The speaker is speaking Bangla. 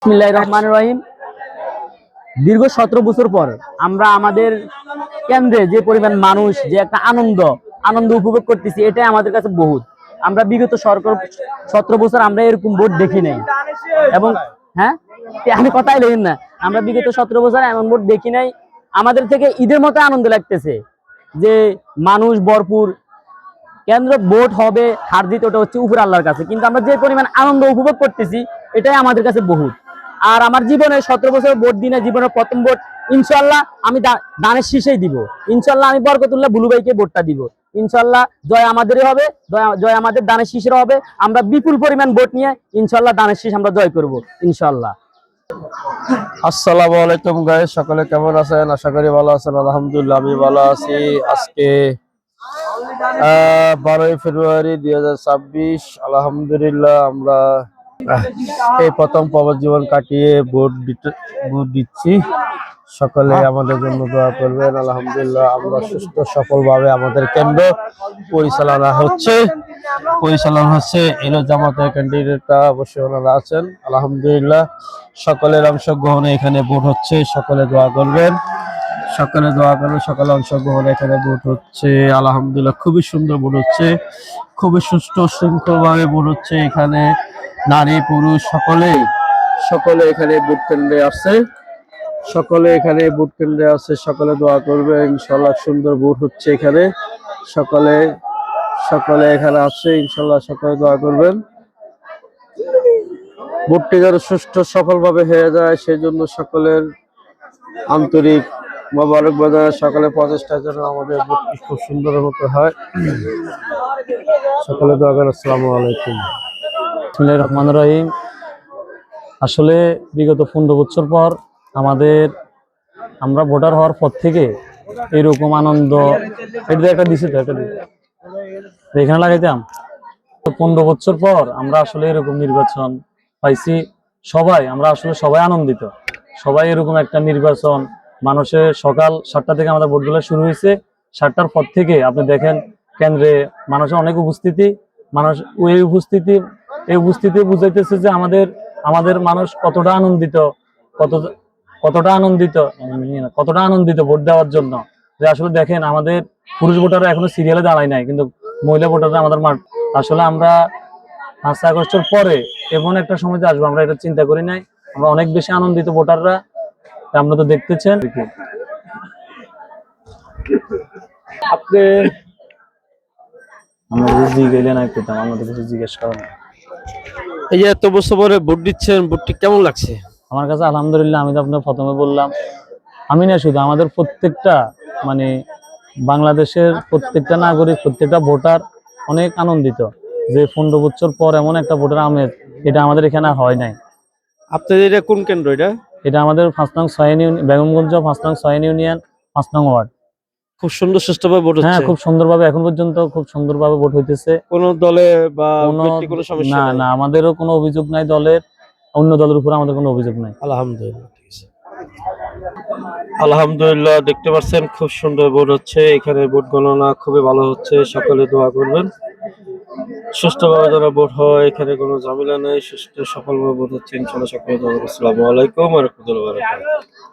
বিসমিল্লাহির রহমানির রহিম। দীর্ঘ 17 বছর পর আমরা আমাদের কেন্দ্রে যে পরিমাণ মানুষ যে একটা আনন্দ উপভোগ করতেছি, এটাই আমাদের কাছে বহুত। আমরা বিগত সরকার 17 বছর আমরা এরকম ভোট দেখি নাই। এবং হ্যাঁ, আমি কথাই লেখেন না, আমরা বিগত 17 বছর এমন ভোট দেখি নাই। আমাদের থেকে ঈদের মতো আনন্দ লাগতেছে যে মানুষ ভরপুর। কেন্দ্র ভোট হবে হার জিত ওটা হচ্ছে উপর আল্লাহর কাছে, কিন্তু আমরা যে পরিমাণ আনন্দ উপভোগ করতেছি এটাই আমাদের কাছে বহুত। আর আমার জীবনে 17 বছর ভোট দিনে জীবনের প্রথম ভোট ইনশাল্লাহ আমি দানের শীষেই দিব। ইনশাল্লাহ আমি বরকতুল্লাহ বুলু ভাইকে ভোটটা দিব। ইনশাল্লাহ জয় আমাদেরই হবে, জয় আমাদের দানের শীষের হবে। আমরা বিপুল পরিমাণ ভোট নিয়ে ইনশাল্লাহ দানের শীষ আমরা জয় করব ইনশাল্লাহ। আসসালামু আলাইকুম গাইস, সকলে কেমন আছেন? আশা করি ভালো আছেন। আলহামদুলিল্লাহ আমি ভালো আছি। আজকে 12ই ফেব্রুয়ারি 2026। আলহামদুলিল্লাহ আমরা এই প্রথম প্রবাস জীবন কাটিয়ে ভোট দিচ্ছি। সকলে আমাদের জন্য দোয়া করবেন। আলহামদুলিল্লাহ আমরা সুস্থ সফলভাবে আমাদের কেন্দ্র পরিচালনা হচ্ছে। এলো জামাতের ক্যান্ডিডেটরা অবশ্যই ওনারা আছেন। আলহামদুলিল্লাহ সকলের অংশগ্রহণে এখানে ভোট হচ্ছে। সকলে দোয়া করবেন, সকলে অংশগ্রহণে এখানে ভোট হচ্ছে। আলহামদুলিল্লাহ খুবই সুন্দর ভোট হচ্ছে, খুবই সুষ্ঠু শৃঙ্খল ভাবে ভোট হচ্ছে। এখানে নারী পুরুষ সকলে এখানে ভোট কেন্দ্রে আসছে। সকলে দোয়া করবে, ইনশাল্লাহ সুন্দর ভোট হচ্ছে এখানে। সকলে এখানে আসছে, ইনশাল্লাহ সকলে দোয়া করবেন ভোটটি যেন সুষ্ঠু সফলভাবে হয়ে যায়, সেই জন্য সকলের আন্তরিক মোবারকবাদ জানাই। সকলের প্রচেষ্টার জন্য আমাদের ভোটটি খুব সুন্দর মতো হয়। সকলে দোয়া করেন। আসসালামু আলাইকুম। বিসমিল্লাহির রহমানির রহিম। আসলে বিগত 15 বছর পর আমরা ভোটার হওয়ার পর থেকে এরকম আনন্দ এটা একটা দিছে তো একটা এখানে লাগাইতাম। 15 বছর পর আমরা আসলে এরকম নির্বাচন পাইছি। আমরা আসলে সবাই আনন্দিত। সবাই এরকম একটা নির্বাচন, মানুষের সকাল 7টা থেকে আমাদের ভোটগুলো শুরু হয়েছে। 7টার পর থেকে আপনি দেখেন কেন্দ্রে মানুষের অনেক উপস্থিতি। মানুষ এই উপস্থিতি বুঝাইতেছে যে আমাদের মানুষ কতটা আনন্দিত, কতটা আনন্দিত ভোট দেওয়ার জন্য। যে আসলে দেখেন আমাদের পুরুষ ভোটাররা এখনো সিরিয়ালে দাঁড়ায় নাই, কিন্তু মহিলা ভোটাররা আমাদের আসলে আমরা 5 আগস্টের পরে এমন একটা সময় আসবো আমরা এটা চিন্তা করি নাই। আমরা অনেক বেশি আনন্দিত ভোটাররা, আমরা তো দেখতেছেন। আপনি জিজ্ঞেস করেন, এই যে এত বছর পরে ভোট দিচ্ছেন, ভোটটি কেমন লাগছে? আমার কাছে আলহামদুলিল্লাহ। আমি তো আপনার প্রথমে বললাম, আমি না শুধু আমাদের প্রত্যেকটা মানে বাংলাদেশের প্রত্যেকটা নাগরিক, প্রত্যেকটা ভোটার অনেক আনন্দিত যে 15 বছর পর এমন একটা ভোটার আমেজ এটা আমাদের এখানে হয় নাই। আপনাদের এটা কোন কেন্দ্র? এটা আমাদের 5 নং 6 ইউনিয়ন, বেগমগঞ্জ 5 নং 6 ইউনিয়ন 5 নং ওয়ার্ড। খুব সুষ্ঠুভাবে ভোট হচ্ছে। হ্যাঁ, খুব সুন্দরভাবে এখন পর্যন্ত খুব সুন্দরভাবে ভোট হইতেছে। কোনো দলে বা ব্যক্তি কোনো সমস্যা না না, আমাদেরও কোনো অভিযোগ নাই। অন্য দলের উপর আমাদের কোনো অভিযোগ নাই। আলহামদুলিল্লাহ ঠিক আছে। আলহামদুলিল্লাহ দেখতে পাচ্ছেন খুব সুন্দর ভোট হচ্ছে এখানে। ভোট গণনা খুবই ভালো হচ্ছে। সকলে দোয়া করবেন সুষ্ঠুভাবে যেন ভোট হয়, এখানে কোনো ঝামেলা নেই, সুষ্ঠু সফলভাবে ভোট হচ্ছে ইনশাআল্লাহ। সকলে দোয়া করবেন। আসসালামু আলাইকুম ওয়া রাহমাতুল্লাহি ওয়া বারাকাতুহু।